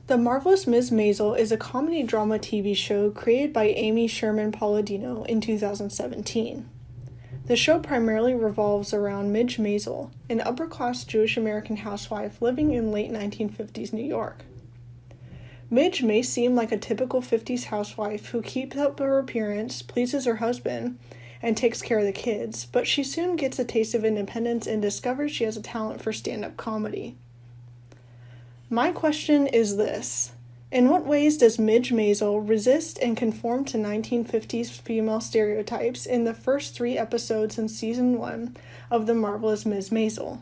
The Marvelous Ms. Maisel is a comedy drama TV show created by Amy Sherman Palladino in 2017. The show primarily revolves around Midge Maisel, an upper-class Jewish-American housewife living in late 1950s New York. Midge may seem like a typical 50s housewife who keeps up her appearance, pleases her husband, and takes care of the kids, but she soon gets a taste of independence and discovers she has a talent for stand-up comedy. My question is this: in what ways does Midge Maisel resist and conform to 1950s female stereotypes in the first 3 episodes in Season 1 of The Marvelous Ms. Maisel?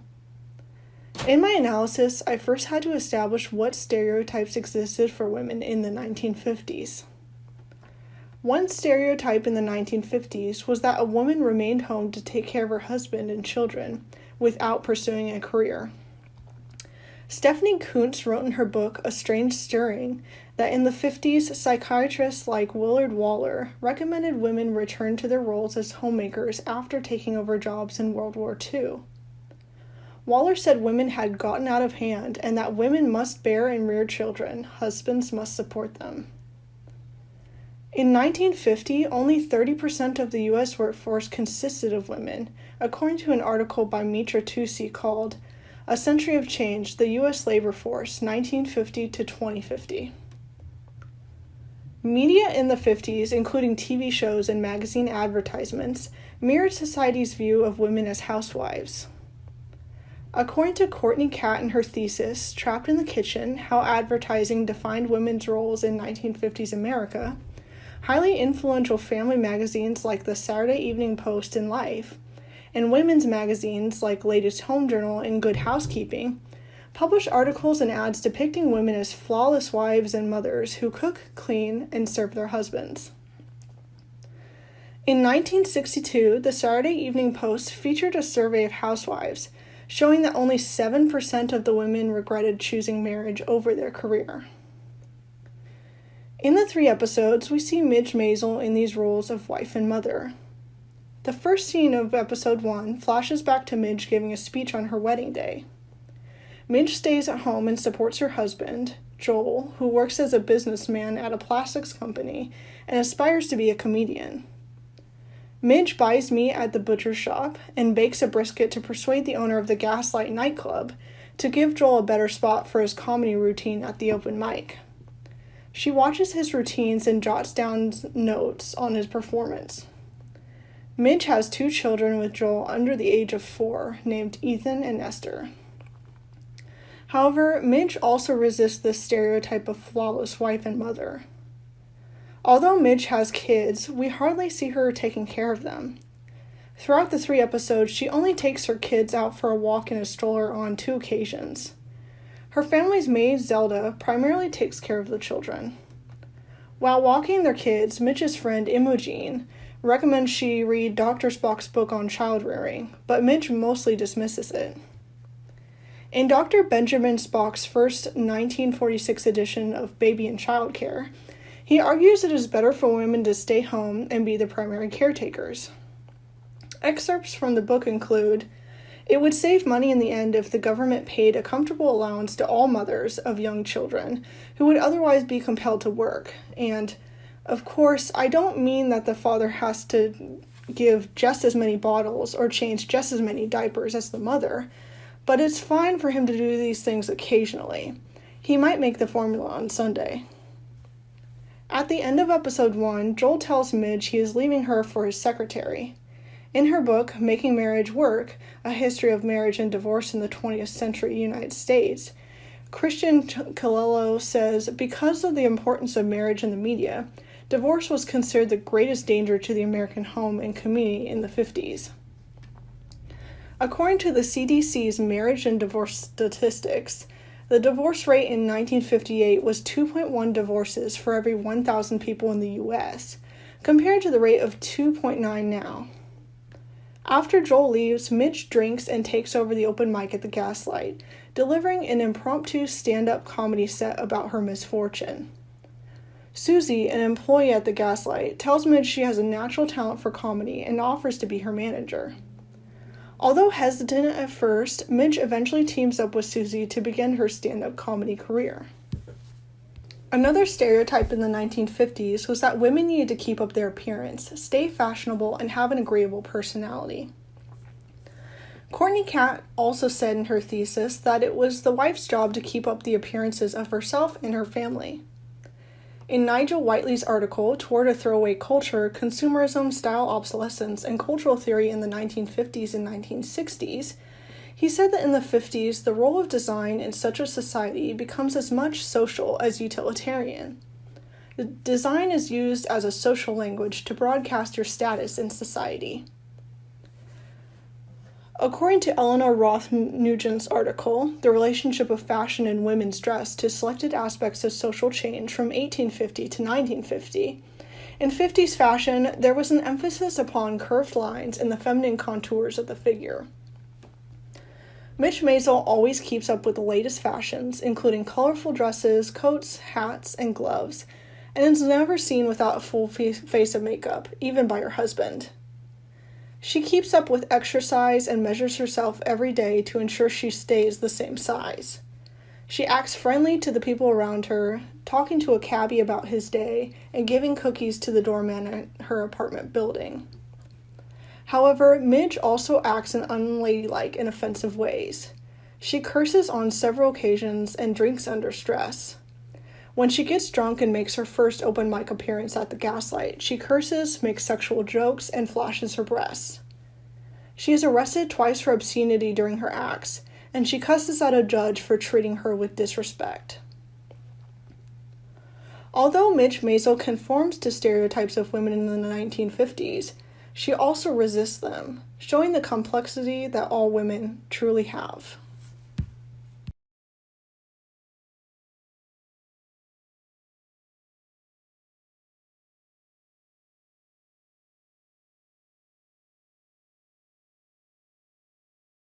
In my analysis, I first had to establish what stereotypes existed for women in the 1950s. One stereotype in the 1950s was that a woman remained home to take care of her husband and children without pursuing a career. Stephanie Coontz wrote in her book A Strange Stirring that in the 50s, psychiatrists like Willard Waller recommended women return to their roles as homemakers after taking over jobs in World War II. Waller said women had gotten out of hand and that women must bear and rear children, husbands must support them. In 1950, only 30% of the U.S. workforce consisted of women, according to an article by Mitra Tusi called A Century of Change, the U.S. Labor Force, 1950 to 2050. Media in the 50s, including TV shows and magazine advertisements, mirrored society's view of women as housewives. According to Courtney Catt in her thesis, Trapped in the Kitchen, How Advertising Defined Women's Roles in 1950s America, highly influential family magazines like the Saturday Evening Post and Life, and women's magazines like Latest Home Journal and Good Housekeeping, publish articles and ads depicting women as flawless wives and mothers who cook, clean, and serve their husbands. In 1962, the Saturday Evening Post featured a survey of housewives, showing that only 7% of the women regretted choosing marriage over their career. In the 3 episodes, we see Midge Maisel in these roles of wife and mother. The first scene of episode 1 flashes back to Midge giving a speech on her wedding day. Midge stays at home and supports her husband, Joel, who works as a businessman at a plastics company and aspires to be a comedian. Midge buys meat at the butcher shop and bakes a brisket to persuade the owner of the Gaslight nightclub to give Joel a better spot for his comedy routine at the open mic. She watches his routines and jots down notes on his performance. Midge has 2 children with Joel under the age of 4, named Ethan and Esther. However, Midge also resists this stereotype of flawless wife and mother. Although Midge has kids, we hardly see her taking care of them. Throughout the 3 episodes, she only takes her kids out for a walk in a stroller on 2 occasions. Her family's maid, Zelda, primarily takes care of the children. While walking their kids, Midge's friend, Imogen, recommends she read Dr. Spock's book on child rearing, but Midge mostly dismisses it. In Dr. Benjamin Spock's first 1946 edition of Baby and Child Care, he argues it is better for women to stay home and be the primary caretakers. Excerpts from the book include, "It would save money in the end if the government paid a comfortable allowance to all mothers of young children who would otherwise be compelled to work," and, "Of course, I don't mean that the father has to give just as many bottles or change just as many diapers as the mother, but it's fine for him to do these things occasionally. He might make the formula on Sunday." At the end of episode 1, Joel tells Midge he is leaving her for his secretary. In her book, Making Marriage Work, A History of Marriage and Divorce in the 20th Century United States, Christian Colello says, because of the importance of marriage in the media, divorce was considered the greatest danger to the American home and community in the 50s. According to the CDC's marriage and divorce statistics, the divorce rate in 1958 was 2.1 divorces for every 1,000 people in the U.S., compared to the rate of 2.9 now. After Joel leaves, Midge drinks and takes over the open mic at the Gaslight, delivering an impromptu stand-up comedy set about her misfortune. Susie, an employee at the Gaslight, tells Midge she has a natural talent for comedy and offers to be her manager. Although hesitant at first, Midge eventually teams up with Susie to begin her stand-up comedy career. Another stereotype in the 1950s was that women needed to keep up their appearance, stay fashionable, and have an agreeable personality. Courtney Catt also said in her thesis that it was the wife's job to keep up the appearances of herself and her family. In Nigel Whiteley's article, Toward a Throwaway Culture, Consumerism, Style Obsolescence, and Cultural Theory in the 1950s and 1960s, he said that in the 50s, the role of design in such a society becomes as much social as utilitarian. Design is used as a social language to broadcast your status in society. According to Eleanor Roth Nugent's article, The Relationship of Fashion and Women's Dress to Selected Aspects of Social Change from 1850 to 1950, in 50s fashion, there was an emphasis upon curved lines and the feminine contours of the figure. Mitch Maisel always keeps up with the latest fashions, including colorful dresses, coats, hats, and gloves, and is never seen without a full face of makeup, even by her husband. She keeps up with exercise and measures herself every day to ensure she stays the same size. She acts friendly to the people around her, talking to a cabbie about his day, and giving cookies to the doorman at her apartment building. However, Midge also acts in unladylike and offensive ways. She curses on several occasions and drinks under stress. When she gets drunk and makes her first open mic appearance at the Gaslight, she curses, makes sexual jokes, and flashes her breasts. She is arrested twice for obscenity during her acts, and she cusses at a judge for treating her with disrespect. Although Midge Maisel conforms to stereotypes of women in the 1950s, she also resists them, showing the complexity that all women truly have.